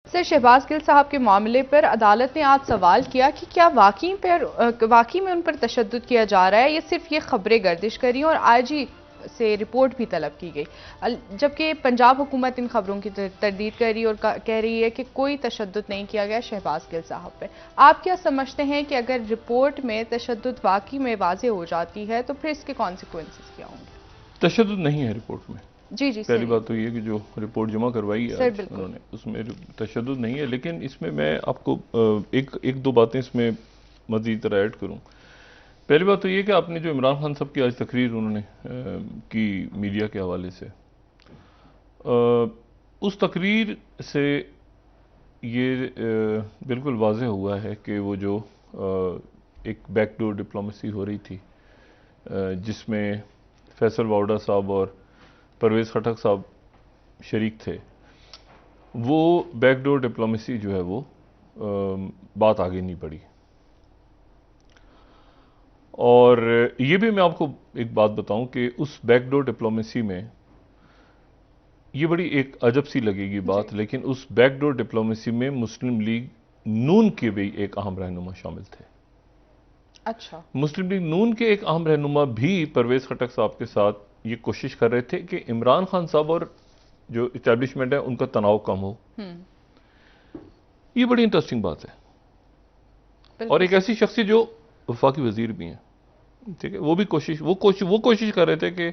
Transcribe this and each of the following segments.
Sir, Shahbaz Gill साहब के मामले पर अदालत ने आज सवाल किया कि क्या वाकई में उन पर तशद्दुद किया जा रहा है या सिर्फ ये खबरें गर्दिश करी और आईजी से रिपोर्ट भी तलब की गई, जबकि पंजाब हुकूमत इन खबरों की तरदीद कर रही और कह रही है कि कोई तशद्दुद नहीं किया गया शहबाज गिल साहब पर। आप क्या समझते हैं कि अगर रिपोर्ट में तशद्दुद वाकई में वाज़े हो जाती है तो फिर इसके कॉन्सिक्वेंसेस क्या होंगे? तशद्दुद नहीं है रिपोर्ट में। जी जी, पहली बात तो ये कि जो रिपोर्ट जमा करवाई है आज उन्होंने, उसमें तशद्दुद नहीं है। लेकिन इसमें मैं आपको एक दो बातें इसमें मज़ीद तरह ऐड करूँ। पहली बात तो ये कि आपने जो इमरान खान साहब की आज तकरीर उन्होंने की मीडिया के हवाले से, उस तकरीर से ये बिल्कुल वाज़ेह हुआ है कि वो जो एक बैकडोर डिप्लोमेसी हो रही थी जिसमें फैसल वाउडा साहब और परवेज़ खटक साहब शरीक थे, वो बैकडोर डिप्लोमेसी जो है वो बात आगे नहीं बढ़ी। और ये भी मैं आपको एक बात बताऊं कि उस बैकडोर डिप्लोमेसी में ये बड़ी एक अजब सी लगेगी बात, लेकिन उस बैकडोर डिप्लोमेसी में मुस्लिम लीग नून के भी एक अहम रहनुमा शामिल थे। अच्छा। मुस्लिम लीग नून के एक अहम रहनुमा भी परवेज़ खटक साहब के साथ ये कोशिश कर रहे थे कि इमरान खान साहब और जो इस्टेब्लिशमेंट है उनका तनाव कम हो। ये बड़ी इंटरेस्टिंग बात है। और एक ऐसी शख्सियत जो वफाकी वजीर भी हैं, ठीक है, वो भी कोशिश कर रहे थे कि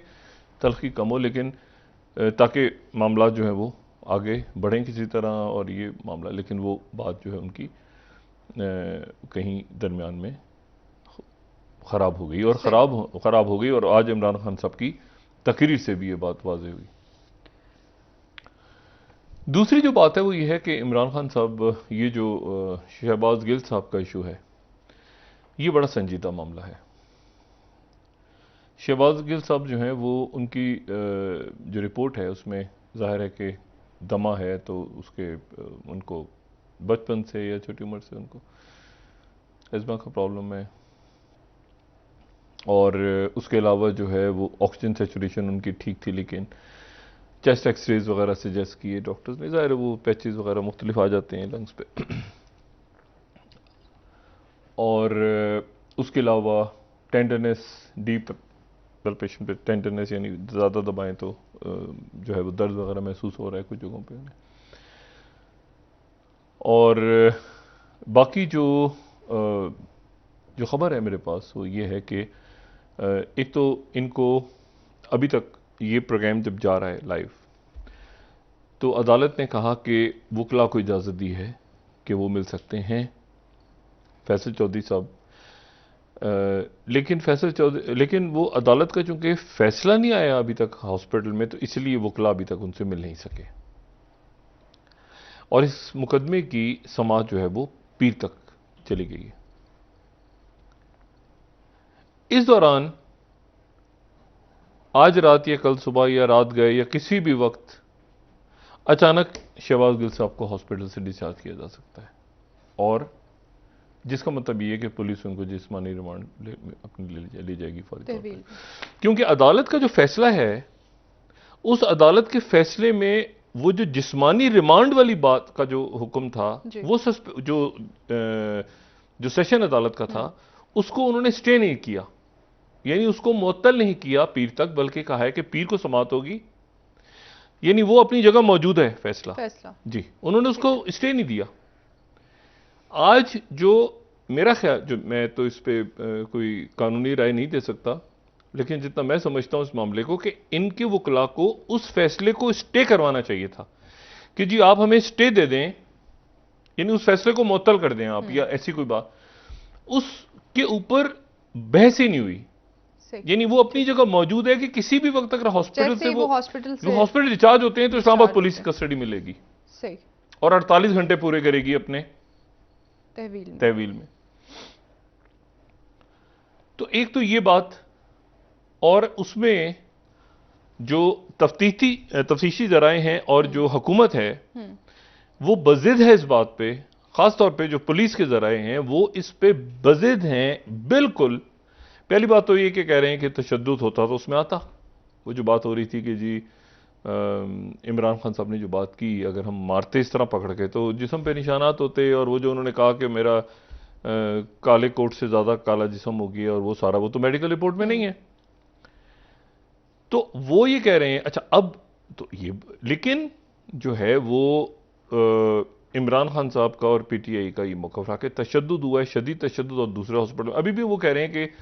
तलखी कम हो, लेकिन ताकि मामला जो है वो आगे बढ़ें किसी तरह, और ये मामला, लेकिन वो बात जो है उनकी कहीं दरमियान में ख़राब हो गई और ख़राब हो गई। और आज इमरान खान साहब की तकरीर से भी ये बात वाज़ेह हुई। दूसरी जो बात है वो ये है कि इमरान खान साहब, ये जो शहबाज गिल साहब का इशू है, ये बड़ा संजीदा मामला है। शहबाज गिल साहब जो हैं वो, उनकी जो रिपोर्ट है उसमें ज़ाहिर है कि दमा है, तो उसके उनको बचपन से या छोटी उम्र से उनको अज़मा का प्रॉब्लम है, और उसके अलावा जो है वो ऑक्सीजन सैचुरेशन उनकी ठीक थी, लेकिन चेस्ट एक्सरेज वगैरह सजेस्ट किए डॉक्टर्स ने, ज़ाहिर है वो पैचेस वगैरह मुख्तलिफ आ जाते हैं लंग्स पे। और उसके अलावा टेंडरनेस, डीप पेशेंट पे टेंडरनेस, यानी ज़्यादा दबाएं तो जो है वो दर्द वगैरह महसूस हो रहा है कुछ जगहों पे उन्हें। और बाकी जो खबर है मेरे पास वो ये है कि एक तो इनको अभी तक ये प्रोग्राम जब जा रहा है लाइव, तो अदालत ने कहा कि वकला को इजाज़त दी है कि वो मिल सकते हैं फैसल चौधरी साहब, लेकिन वो अदालत का चूंकि फैसला नहीं आया अभी तक हॉस्पिटल में, तो इसलिए वकला अभी तक उनसे मिल नहीं सके, और इस मुकदमे की समाअत जो है वो पीर तक चली गई है। इस दौरान आज रात या कल सुबह या रात गए या किसी भी वक्त अचानक शहबाज गिल साहब को हॉस्पिटल से डिस्चार्ज किया जा सकता है, और जिसका मतलब ये है कि पुलिस उनको जिस्मानी रिमांड अपनी ले जाएगी फौरी तौर पर, क्योंकि अदालत का जो फैसला है, उस अदालत के फैसले में वो जो जिस्मानी रिमांड वाली बात का जो हुक्म था, वो जो सेशन अदालत का था, उसको उन्होंने स्टे नहीं किया, यानी उसको मुअत्तल नहीं किया पीर तक, बल्कि कहा है कि पीर को समाअत होगी, यानी वो अपनी जगह मौजूद है फैसला जी, उन्होंने उसको स्टे नहीं दिया। आज जो मेरा ख्याल, जो मैं तो इस पे कोई कानूनी राय नहीं दे सकता, लेकिन जितना मैं समझता हूं इस मामले को, कि इनके वकला को उस फैसले को स्टे करवाना चाहिए था कि जी आप हमें स्टे दे दें, यानी उस फैसले को मुअत्तल कर दें आप, या ऐसी कोई बात, उसके ऊपर बहस ही नहीं हुई, यानी वो अपनी जगह मौजूद है कि किसी भी वक्त अगर हॉस्पिटल से वो हॉस्पिटल डिस्चार्ज होते हैं तो इस्लामाबाद पुलिस कस्टडी मिलेगी, सही, और 48 घंटे पूरे करेगी अपने तहवील में। तो एक तो ये बात, और उसमें जो तफ्तीशी जराए हैं और जो हुकूमत है वो बज़िद है इस बात पे, खास तौर पे जो पुलिस के जराए हैं वो इस पे बज़िद हैं बिल्कुल। पहली बात तो ये कि कह रहे हैं कि तशद्दुद होता तो उसमें आता, वो जो बात हो रही थी कि जी इमरान खान साहब ने जो बात की, अगर हम मारते इस तरह पकड़ के तो जिस्म पे निशानात होते, और वो जो उन्होंने कहा कि मेरा काले कोट से ज़्यादा काला जिस्म हो गया, और वो सारा वो तो मेडिकल रिपोर्ट में नहीं है। तो वो ये कह रहे हैं, अच्छा अब तो ये, लेकिन जो है वो इमरान खान साहब का और पीटीआई का ये मौक़िफ़ रहा कि तशद्दुद हुआ है, शदीद तशद्दुद, और दूसरे हॉस्पिटल में अभी भी वो कह रहे हैं कि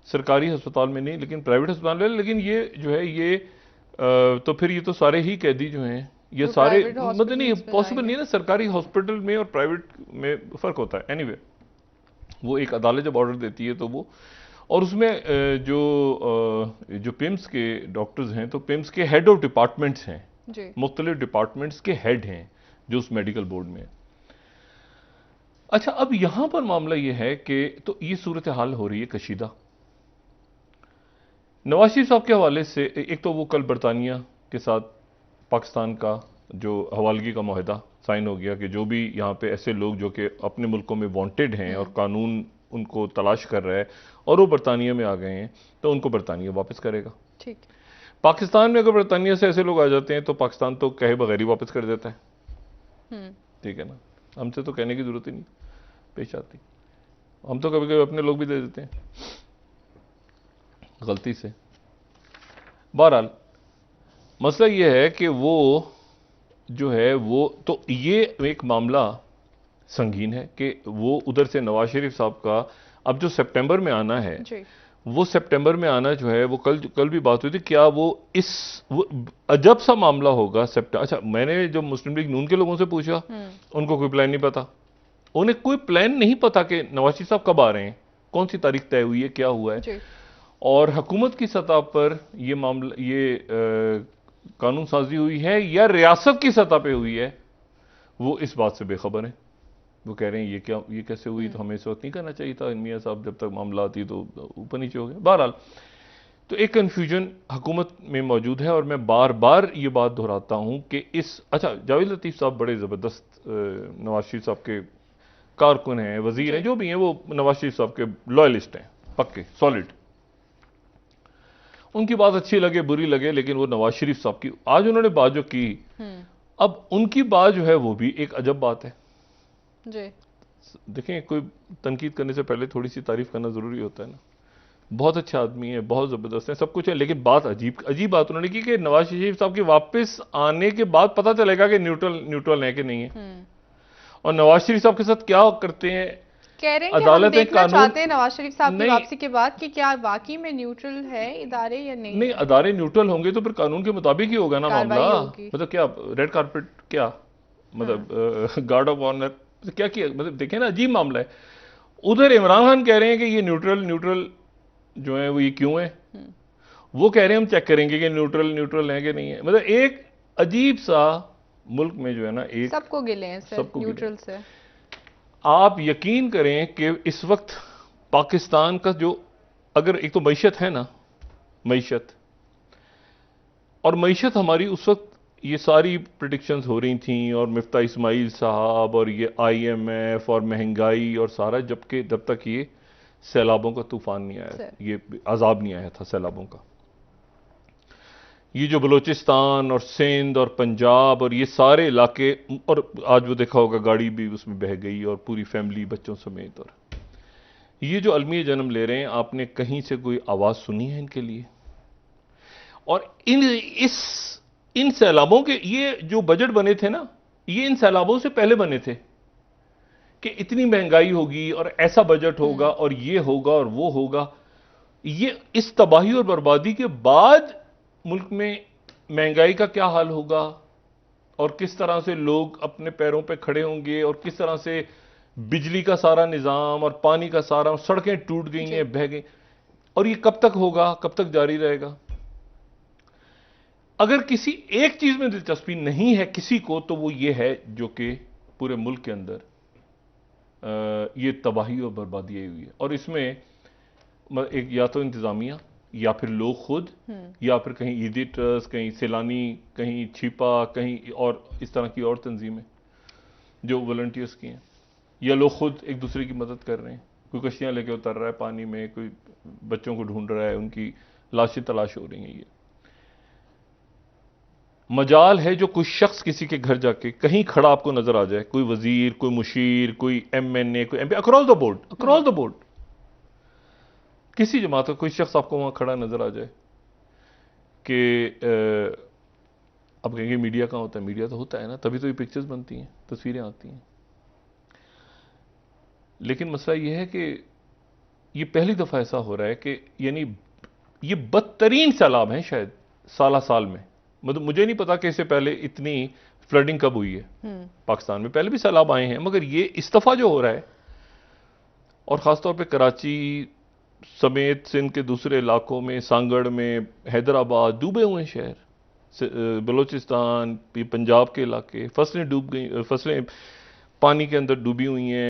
सरकारी अस्पताल में नहीं लेकिन प्राइवेट अस्पताल में, लेकिन ये जो है ये तो फिर ये तो सारे ही कैदी जो हैं ये सारे, मतलब नहीं पॉसिबल नहीं है ना, सरकारी हॉस्पिटल में और प्राइवेट में फ़र्क होता है। एनीवे, वो एक अदालत जब ऑर्डर देती है तो वो, और उसमें जो पिम्स के डॉक्टर्स हैं, तो पिम्स के हेड ऑफ डिपार्टमेंट्स हैं, मुख्तलिफ डिपार्टमेंट्स के हेड हैं जो उस मेडिकल बोर्ड में। अच्छा, अब यहां पर मामला यह है कि तो ये सूरत हाल हो रही है कशीदा नवाज शरीफ साहब के हवाले से। एक तो वो कल बरतानिया के साथ पाकिस्तान का जो हवालगी का मुआहदा साइन हो गया कि जो भी यहाँ पे ऐसे लोग जो कि अपने मुल्कों में वांटेड हैं और कानून उनको तलाश कर रहा है और वो बरतानिया में आ गए हैं, तो उनको बरतानिया वापस करेगा। ठीक। पाकिस्तान में अगर बरतानिया से ऐसे लोग आ जाते हैं तो पाकिस्तान तो कहे बगैर ही वापस कर देता है। ठीक है ना, हमसे तो कहने की जरूरत ही नहीं पेश आती। हम तो कभी कभी अपने लोग भी दे देते हैं गलती से। बहरहाल मसला ये है कि वो जो है वो, तो ये एक मामला संगीन है कि वो उधर से नवाज शरीफ साहब का अब जो सितंबर में आना है, वो सितंबर में आना जो है वो कल भी बात हुई थी, क्या वो अजब सा मामला होगा सितंबर। अच्छा, मैंने जो मुस्लिम लीग नून के लोगों से पूछा, उनको कोई प्लान नहीं पता, उन्हें कोई प्लान नहीं पता कि नवाज शरीफ साहब कब आ रहे हैं, कौन सी तारीख तय हुई है, क्या हुआ है। और हुकूमत की सतह पर ये मामला, ये कानून साजी हुई है या रियासत की सतह पे हुई है, वो इस बात से बेखबर है। वो कह रहे हैं ये कैसे हुई, तो हमें इस वक्त नहीं करना चाहिए था, मियां साहब जब तक मामला आती तो ऊपर नीचे हो गया। बहरहाल तो एक कन्फ्यूजन हुकूमत में मौजूद है, और मैं बार बार ये बात दोहराता हूं कि अच्छा, जावेद लतीफ़ साहब बड़े ज़बरदस्त नवाज शरीफ साहब के कारकुन हैं, वजीर हैं, जो भी हैं, वो नवाज शरीफ साहब के लॉयलिस्ट हैं, पक्के सॉलिड। उनकी बात अच्छी लगे बुरी लगे, लेकिन वो नवाज शरीफ साहब की आज उन्होंने बात जो की, अब उनकी बात जो है वो भी एक अजब बात है जी। देखें, कोई तनकीद करने से पहले थोड़ी सी तारीफ करना जरूरी होता है ना। बहुत अच्छा आदमी है, बहुत जबरदस्त है, सब कुछ है, लेकिन बात अजीब बात उन्होंने की कि नवाज शरीफ साहब के वापस आने के बाद पता चलेगा कि न्यूट्रल है कि नहीं है। और नवाज शरीफ साहब के साथ क्या करते हैं, कह रहे हैं कि हम देखना चाहते हैं नवाज शरीफ साहब की वापसी के बाद कि क्या वाकई में न्यूट्रल है इदारे या नहीं। नहीं, अदारे न्यूट्रल होंगे तो फिर कानून के मुताबिक ही होगा ना मामला। मतलब क्या रेड कारपेट, क्या मतलब गार्ड ऑफ ऑनर, क्या किया, मतलब देखें ना, अजीब मामला है। उधर इमरान खान कह रहे हैं कि ये न्यूट्रल जो है वो ये क्यों है, वो कह रहे हैं हम चेक करेंगे कि न्यूट्रल है कि नहीं है। मतलब एक अजीब सा मुल्क में जो है ना, एक सबको गिले हैं सर न्यूट्रल से। आप यकीन करें कि इस वक्त पाकिस्तान का जो, अगर एक तो मईशत है ना, मईशत और मईशत हमारी उस वक्त ये सारी प्रेडिक्शंस हो रही थी, और मिफ्ता इस्माइल साहब और ये IMF और महंगाई और सारा, जबकि जब तक ये सैलाबों का तूफान नहीं आया, ये अजाब नहीं आया था सैलाबों का, ये जो बलूचिस्तान और सिंध और पंजाब और ये सारे इलाके, और आज वो देखा होगा गाड़ी भी उसमें बह गई और पूरी फैमिली बच्चों समेत। और ये जो अलमी जन्म ले रहे हैं, आपने कहीं से कोई आवाज सुनी है इनके लिए? और इन सैलाबों के, ये जो बजट बने थे ना, ये इन सैलाबों से पहले बने थे कि इतनी महंगाई होगी और ऐसा बजट होगा और ये होगा और वो होगा। ये इस तबाही और बर्बादी के बाद मुल्क में महंगाई का क्या हाल होगा, और किस तरह से लोग अपने पैरों पे खड़े होंगे, और किस तरह से बिजली का सारा निजाम और पानी का सारा, सड़कें टूट गई हैं, बह गई, और ये कब तक होगा, कब तक जारी रहेगा। अगर किसी एक चीज में दिलचस्पी नहीं है किसी को, तो वो ये है जो कि पूरे मुल्क के अंदर ये तबाही और बर्बादी आई हुई है, और इसमें एक या तो इंतजामिया, या फिर लोग खुद, या फिर कहीं एडिटर्स, कहीं सैलानी, कहीं छिपा, कहीं और इस तरह की और तंजीमें जो वॉलंटियर्स की हैं, या लोग खुद एक दूसरे की मदद कर रहे हैं। कोई कश्तियां लेके उतर रहा है पानी में, कोई बच्चों को ढूंढ रहा है, उनकी लाशें तलाश हो रही हैं। मजाल है जो कोई शख्स किसी के घर जाके कहीं खड़ा आपको नजर आ जाए, कोई वजीर, कोई मुशीर, कोई एमएनए, कोई एमपी, अक्रॉस द बोर्ड किसी जमात का कोई शख्स आपको वहां खड़ा नजर आ जाए कि अब कहेंगे मीडिया कहां होता है, मीडिया तो होता है ना, तभी तो ये पिक्चर्स बनती हैं, तस्वीरें आती हैं। लेकिन मसला यह है कि ये पहली दफा ऐसा हो रहा है कि यानी ये बदतरीन सैलाब हैं शायद साल में। मतलब मुझे नहीं पता कि इससे पहले इतनी फ्लडिंग कब हुई है पाकिस्तान में, पहले भी सैलाब आए हैं, मगर ये इस दफा जो हो रहा है, और खासतौर पे कराची समेत सिंध के दूसरे इलाकों में, सांगड़ में, हैदराबाद, डूबे हुए हैं शहर, बलोचिस्तान, पंजाब के इलाके, फसलें डूब गई, फसलें पानी के अंदर डूबी हुई हैं।